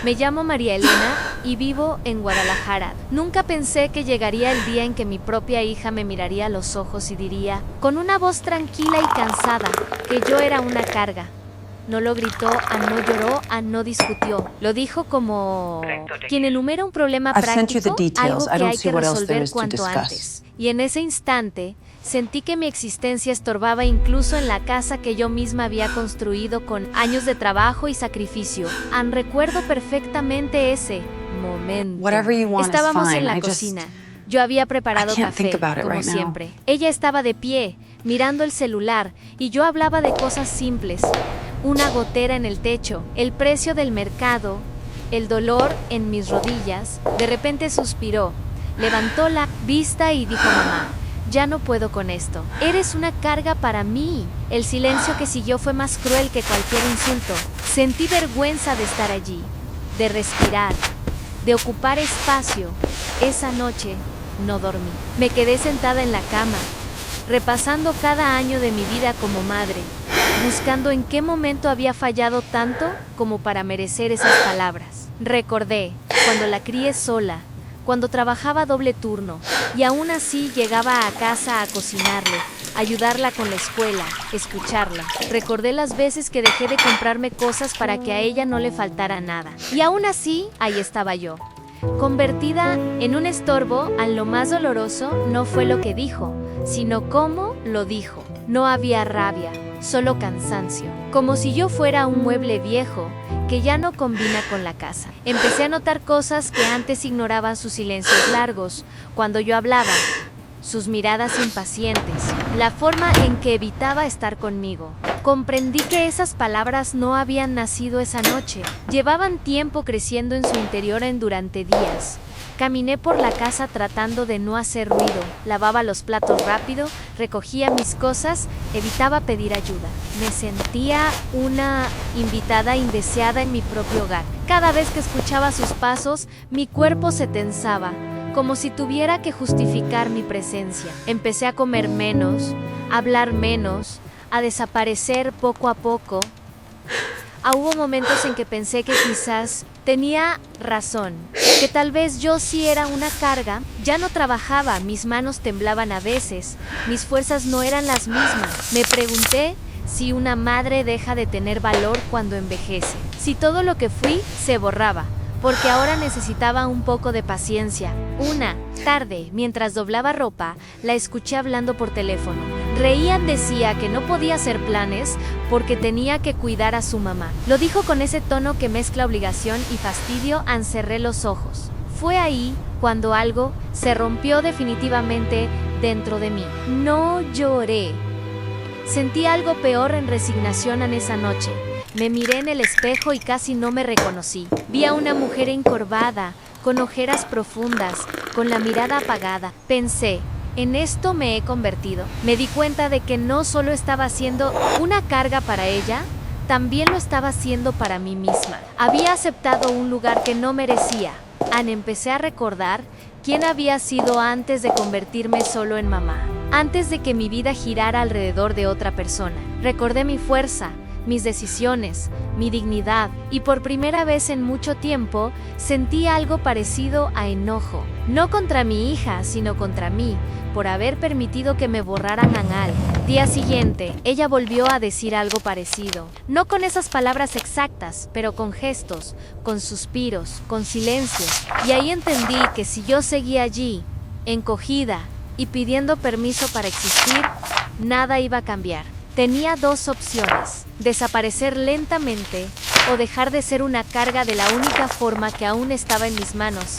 Me llamo María Elena y vivo en Guadalajara. Nunca pensé que llegaría el día en que mi propia hija me miraría a los ojos y diría, con una voz tranquila y cansada, que yo era una carga. No lo gritó, no lloró, no discutió. Lo dijo como quien enumera un problema práctico, algo que hay que resolver cuanto antes. Y en ese instante, sentí que mi existencia estorbaba incluso en la casa que yo misma había construido con años de trabajo y sacrificio. Recuerdo perfectamente ese momento. Estábamos en la cocina. Yo había preparado café, como siempre. Ella estaba de pie, mirando el celular, y yo hablaba de cosas simples. Una gotera en el techo, el precio del mercado, el dolor en mis rodillas. De repente suspiró, levantó la vista y dijo: mamá, ya no puedo con esto. Eres una carga para mí. El silencio que siguió fue más cruel que cualquier insulto. Sentí vergüenza de estar allí, de respirar, de ocupar espacio. Esa noche no dormí. Me quedé sentada en la cama, repasando cada año de mi vida como madre, buscando en qué momento había fallado tanto como para merecer esas palabras. Recordé cuando la crié sola, cuando trabajaba doble turno y aún así llegaba a casa a cocinarle, ayudarla con la escuela, escucharla. Recordé las veces que dejé de comprarme cosas para que a ella no le faltara nada. Y aún así, ahí estaba yo, convertida en un estorbo. Lo más doloroso no fue lo que dijo, sino cómo lo dijo. No había rabia, solo cansancio, como si yo fuera un mueble viejo que ya no combina con la casa. Empecé a notar cosas que antes ignoraba: sus silencios largos cuando yo hablaba, sus miradas impacientes, la forma en que evitaba estar conmigo. Comprendí que esas palabras no habían nacido esa noche, llevaban tiempo creciendo en su interior durante días. Caminé por la casa tratando de no hacer ruido, lavaba los platos rápido, recogía mis cosas, evitaba pedir ayuda. Me sentía una invitada indeseada en mi propio hogar. Cada vez que escuchaba sus pasos, mi cuerpo se tensaba, como si tuviera que justificar mi presencia. Empecé a comer menos, a hablar menos, a desaparecer poco a poco. Hubo momentos en que pensé que quizás tenía razón, que tal vez yo sí era una carga. Ya no trabajaba, mis manos temblaban a veces, mis fuerzas no eran las mismas. Me pregunté si una madre deja de tener valor cuando envejece, si todo lo que fui se borraba, porque ahora necesitaba un poco de paciencia. Una tarde, mientras doblaba ropa, la escuché hablando por teléfono. Reían, decía que no podía hacer planes porque tenía que cuidar a su mamá. Lo dijo con ese tono que mezcla obligación y fastidio. Cerré los ojos. Fue ahí cuando algo se rompió definitivamente dentro de mí. No lloré. Sentí algo peor: resignación. En esa noche me miré en el espejo y casi no me reconocí. Vi a una mujer encorvada, con ojeras profundas, con la mirada apagada. Pensé: en esto me he convertido. Me di cuenta de que no solo estaba siendo una carga para ella, también lo estaba haciendo para mí misma. Había aceptado un lugar que no merecía. Empecé a recordar quién había sido antes de convertirme solo en mamá, antes de que mi vida girara alrededor de otra persona. Recordé mi fuerza, mis decisiones, mi dignidad, y por primera vez en mucho tiempo sentí algo parecido a enojo. No contra mi hija, sino contra mí, por haber permitido que me borraran al día siguiente. Ella volvió a decir algo parecido, no con esas palabras exactas, pero con gestos, con suspiros, con silencios. Y ahí entendí que si yo seguía allí, encogida y pidiendo permiso para existir, nada iba a cambiar. Tenía dos opciones: desaparecer lentamente o dejar de ser una carga de la única forma que aún estaba en mis manos.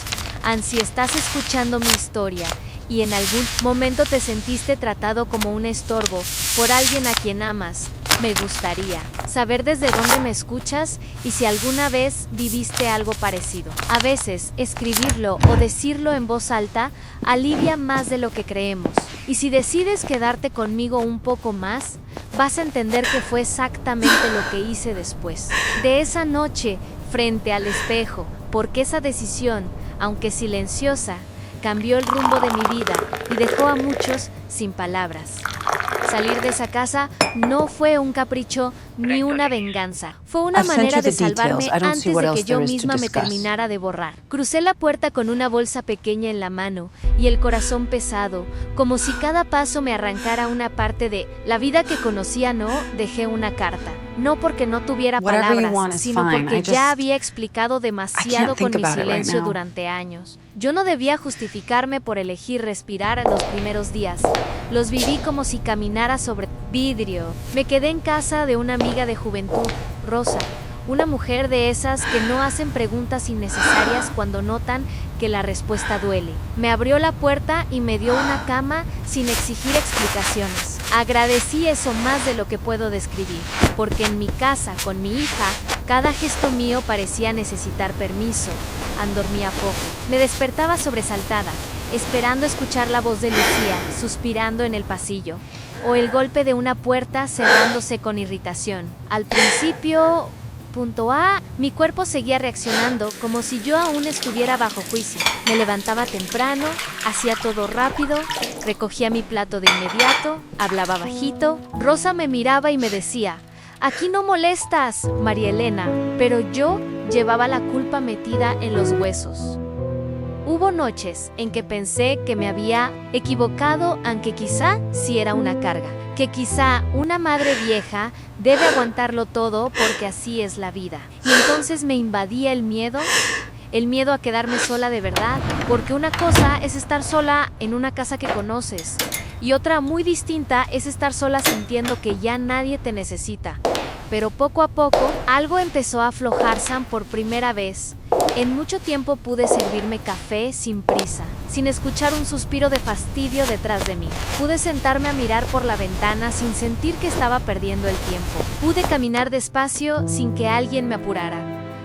Si estás escuchando mi historia y en algún momento te sentiste tratado como un estorbo por alguien a quien amas, me gustaría saber desde dónde me escuchas y si alguna vez viviste algo parecido. A veces, escribirlo o decirlo en voz alta alivia más de lo que creemos. Y si decides quedarte conmigo un poco más, vas a entender que fue exactamente lo que hice después de esa noche frente al espejo, porque esa decisión, aunque silenciosa, cambió el rumbo de mi vida y dejó a muchos sin palabras. Salir de esa casa no fue un capricho, ni una venganza. Fue una manera de salvarme antes de que yo misma me terminara de borrar. Crucé la puerta con una bolsa pequeña en la mano y el corazón pesado, como si cada paso me arrancara una parte de la vida que conocía. No dejé una carta. No porque no tuviera palabras, sino porque ya había explicado demasiado con mi silencio durante años. Yo no debía justificarme por elegir respirar en los primeros días. Los viví como si caminara sobre vidrio. Me quedé en casa de una amiga de juventud, Rosa, una mujer de esas que no hacen preguntas innecesarias cuando notan que la respuesta duele. Me abrió la puerta y me dio una cama sin exigir explicaciones. Agradecí eso más de lo que puedo describir, porque en mi casa, con mi hija, cada gesto mío parecía necesitar permiso. Dormía poco. Me despertaba sobresaltada, esperando escuchar la voz de Lucía, suspirando en el pasillo, o el golpe de una puerta cerrándose con irritación. Al principio... mi cuerpo seguía reaccionando como si yo aún estuviera bajo juicio. Me levantaba temprano, hacía todo rápido, recogía mi plato de inmediato, hablaba bajito. Rosa me miraba y me decía: «Aquí no molestas, María Elena», pero yo llevaba la culpa metida en los huesos. Hubo noches en que pensé que me había equivocado, aunque quizá sí era una carga, que quizá una madre vieja debe aguantarlo todo porque así es la vida. Y entonces me invadía el miedo a quedarme sola de verdad, porque una cosa es estar sola en una casa que conoces, y otra muy distinta es estar sola sintiendo que ya nadie te necesita. Pero poco a poco, algo empezó a aflojar. Por primera vez en mucho tiempo pude servirme café sin prisa, sin escuchar un suspiro de fastidio detrás de mí. Pude sentarme a mirar por la ventana sin sentir que estaba perdiendo el tiempo. Pude caminar despacio sin que alguien me apurara.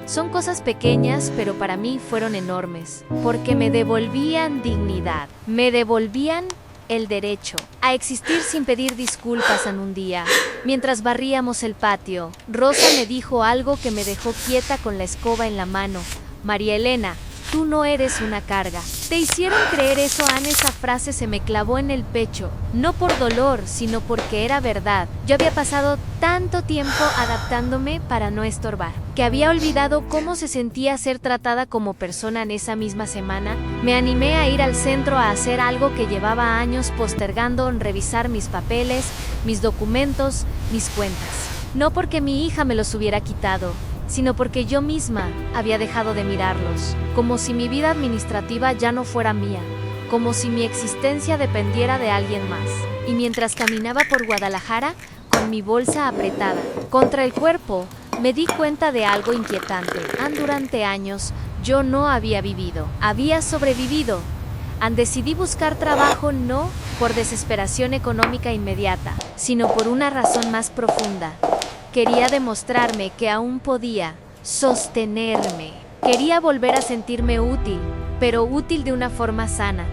Son cosas pequeñas, pero para mí fueron enormes, porque me devolvían dignidad, me devolvían el derecho a existir sin pedir disculpas. En un día, mientras barríamos el patio, Rosa me dijo algo que me dejó quieta con la escoba en la mano. «María Elena, tú no eres una carga». ¿Te hicieron creer eso, Anne? Esa frase se me clavó en el pecho, no por dolor, sino porque era verdad. Yo había pasado tanto tiempo adaptándome para no estorbar, que había olvidado cómo se sentía ser tratada como persona. En esa misma semana, me animé a ir al centro a hacer algo que llevaba años postergando: revisar mis papeles, mis documentos, mis cuentas. No porque mi hija me los hubiera quitado, sino porque yo misma había dejado de mirarlos, como si mi vida administrativa ya no fuera mía, como si mi existencia dependiera de alguien más. Y mientras caminaba por Guadalajara, con mi bolsa apretada contra el cuerpo, me di cuenta de algo inquietante. Durante años, yo no había vivido, había sobrevivido. Decidí buscar trabajo no por desesperación económica inmediata, sino por una razón más profunda. Quería demostrarme que aún podía sostenerme. Quería volver a sentirme útil, pero útil de una forma sana,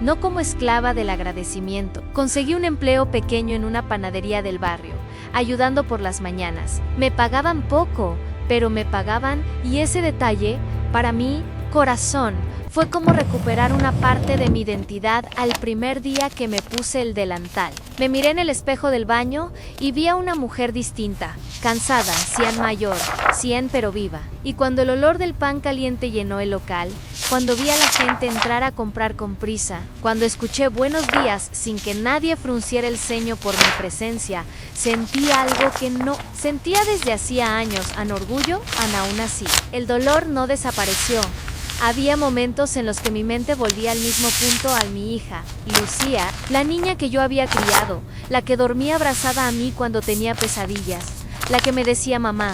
no como esclava del agradecimiento. Conseguí un empleo pequeño en una panadería del barrio, ayudando por las mañanas. Me pagaban poco, pero me pagaban, y ese detalle, para mí, corazón, fue como recuperar una parte de mi identidad. Al primer día que me puse el delantal, me miré en el espejo del baño y vi a una mujer distinta, cansada, mayor, pero viva. Y cuando el olor del pan caliente llenó el local, cuando vi a la gente entrar a comprar con prisa, cuando escuché buenos días sin que nadie frunciera el ceño por mi presencia, sentí algo que no sentía desde hacía años. Orgullo. Aún así, el dolor no desapareció. Había momentos en los que mi mente volvía al mismo punto. A mi hija, Lucía, la niña que yo había criado, la que dormía abrazada a mí cuando tenía pesadillas, la que me decía: «Mamá,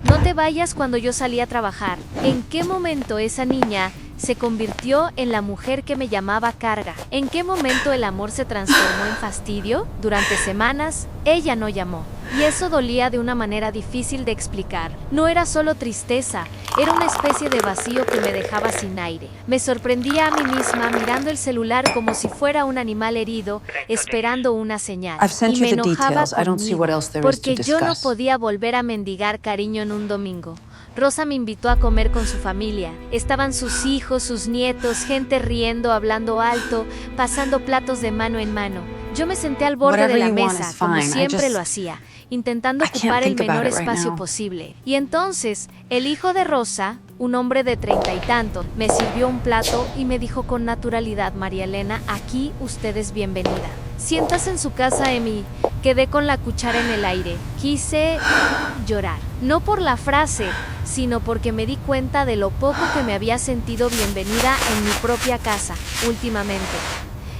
no te vayas» cuando yo salía a trabajar. ¿En qué momento esa niña se convirtió en la mujer que me llamaba carga? ¿En qué momento el amor se transformó en fastidio? Durante semanas, ella no llamó. Y eso dolía de una manera difícil de explicar. No era solo tristeza, era una especie de vacío que me dejaba sin aire. Me sorprendía a mí misma mirando el celular como si fuera un animal herido, esperando una señal. Y me enojaba conmigo, porque yo no podía volver a mendigar cariño en un domingo. Rosa me invitó a comer con su familia. Estaban sus hijos, sus nietos, gente riendo, hablando alto, pasando platos de mano en mano. Yo me senté al borde de la mesa, como siempre lo hacía, intentando ocupar el menor espacio posible. Y entonces, el hijo de Rosa, un hombre de 30 y tantos, me sirvió un plato y me dijo con naturalidad: María Elena, aquí usted es bienvenida. Siéntase en su casa, Emi. Quedé con la cuchara en el aire. Quise llorar. No por la frase, sino porque me di cuenta de lo poco que me había sentido bienvenida en mi propia casa, últimamente.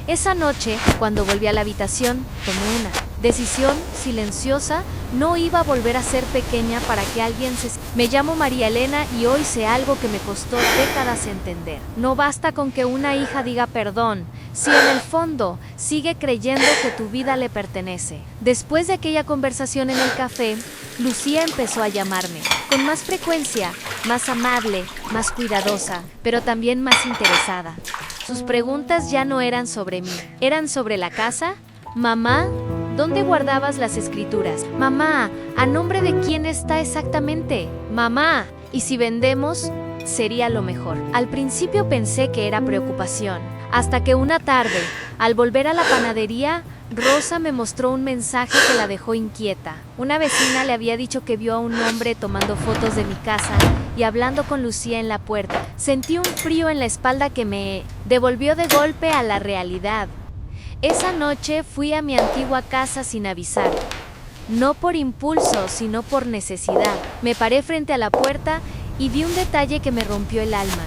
Esa noche, cuando volví a la habitación, tomé una decisión silenciosa. No iba a volver a ser pequeña para que alguien se... Me llamo María Elena y hoy sé algo que me costó décadas entender. No basta con que una hija diga perdón, si en el fondo sigue creyendo que tu vida le pertenece. Después de aquella conversación en el café, Lucía empezó a llamarme, con más frecuencia, más amable, más cuidadosa, pero también más interesada. Sus preguntas ya no eran sobre mí, eran sobre la casa. Mamá, ¿dónde guardabas las escrituras? Mamá, ¿a nombre de quién está exactamente? Mamá, ¿y si vendemos? Sería lo mejor. Al principio pensé que era preocupación, hasta que una tarde, al volver a la panadería, Rosa me mostró un mensaje que la dejó inquieta. Una vecina le había dicho que vio a un hombre tomando fotos de mi casa y hablando con Lucía en la puerta. Sentí un frío en la espalda que me devolvió de golpe a la realidad. Esa noche fui a mi antigua casa sin avisar. No por impulso, sino por necesidad. Me paré frente a la puerta y vi un detalle que me rompió el alma.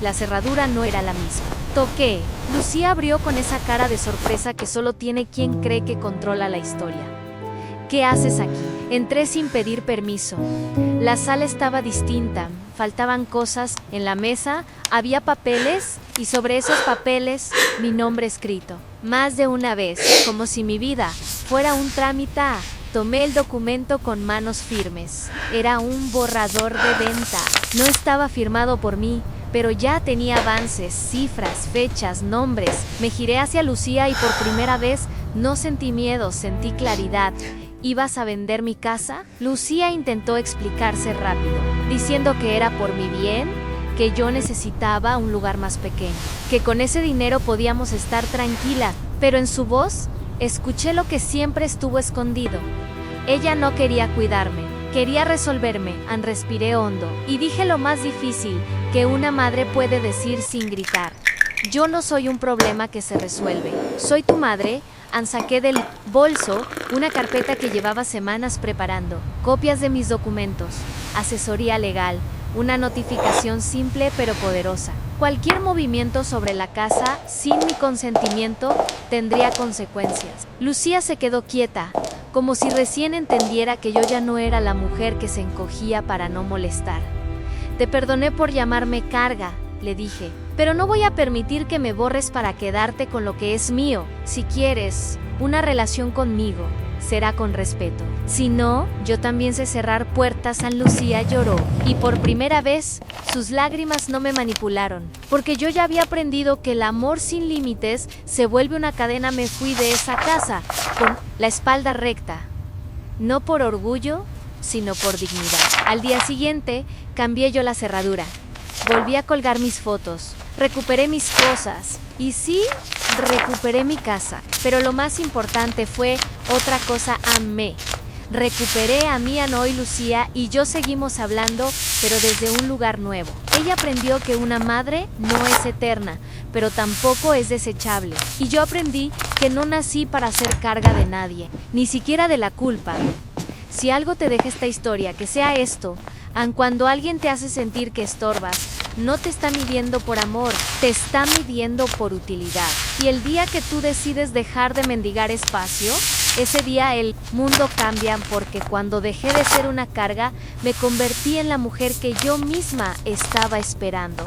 La cerradura no era la misma. Toqué. Lucía abrió con esa cara de sorpresa que solo tiene quien cree que controla la historia. ¿Qué haces aquí? Entré sin pedir permiso. La sala estaba distinta. Faltaban cosas. En la mesa había papeles y sobre esos papeles mi nombre escrito. Más de una vez, como si mi vida fuera un trámite, tomé el documento con manos firmes. Era un borrador de venta. No estaba firmado por mí, pero ya tenía avances, cifras, fechas, nombres. Me giré hacia Lucía y por primera vez no sentí miedo, sentí claridad. ¿Ibas a vender mi casa? Lucía intentó explicarse rápido, diciendo que era por mi bien, que yo necesitaba un lugar más pequeño, que con ese dinero podíamos estar tranquilas, pero en su voz escuché lo que siempre estuvo escondido. Ella no quería cuidarme, quería resolverme. Respiré hondo y dije lo más difícil que una madre puede decir sin gritar: yo no soy un problema que se resuelve, soy tu madre. Saqué del bolso una carpeta que llevaba semanas preparando, copias de mis documentos, asesoría legal, una notificación simple pero poderosa. Cualquier movimiento sobre la casa sin mi consentimiento tendría consecuencias. Lucía se quedó quieta, como si recién entendiera que yo ya no era la mujer que se encogía para no molestar. Te perdoné por llamarme carga, le dije, pero no voy a permitir que me borres para quedarte con lo que es mío. Si quieres una relación conmigo, será con respeto. Si no, yo también sé cerrar puertas. Lucía lloró, y por primera vez, sus lágrimas no me manipularon, porque yo ya había aprendido que el amor sin límites se vuelve una cadena. Me fui de esa casa, con la espalda recta, no por orgullo, sino por dignidad. Al día siguiente, cambié yo la cerradura. Volví a colgar mis fotos, recuperé mis cosas, y sí, recuperé mi casa. Pero lo más importante fue otra cosa: amé. Recuperé a mí, a Noé y Lucía, y yo seguimos hablando, pero desde un lugar nuevo. Ella aprendió que una madre no es eterna, pero tampoco es desechable. Y yo aprendí que no nací para ser carga de nadie, ni siquiera de la culpa. Si algo te deja esta historia, que sea esto: aun cuando alguien te hace sentir que estorbas, no te está midiendo por amor, te está midiendo por utilidad. Y el día que tú decides dejar de mendigar espacio, ese día el mundo cambia, porque cuando dejé de ser una carga, me convertí en la mujer que yo misma estaba esperando.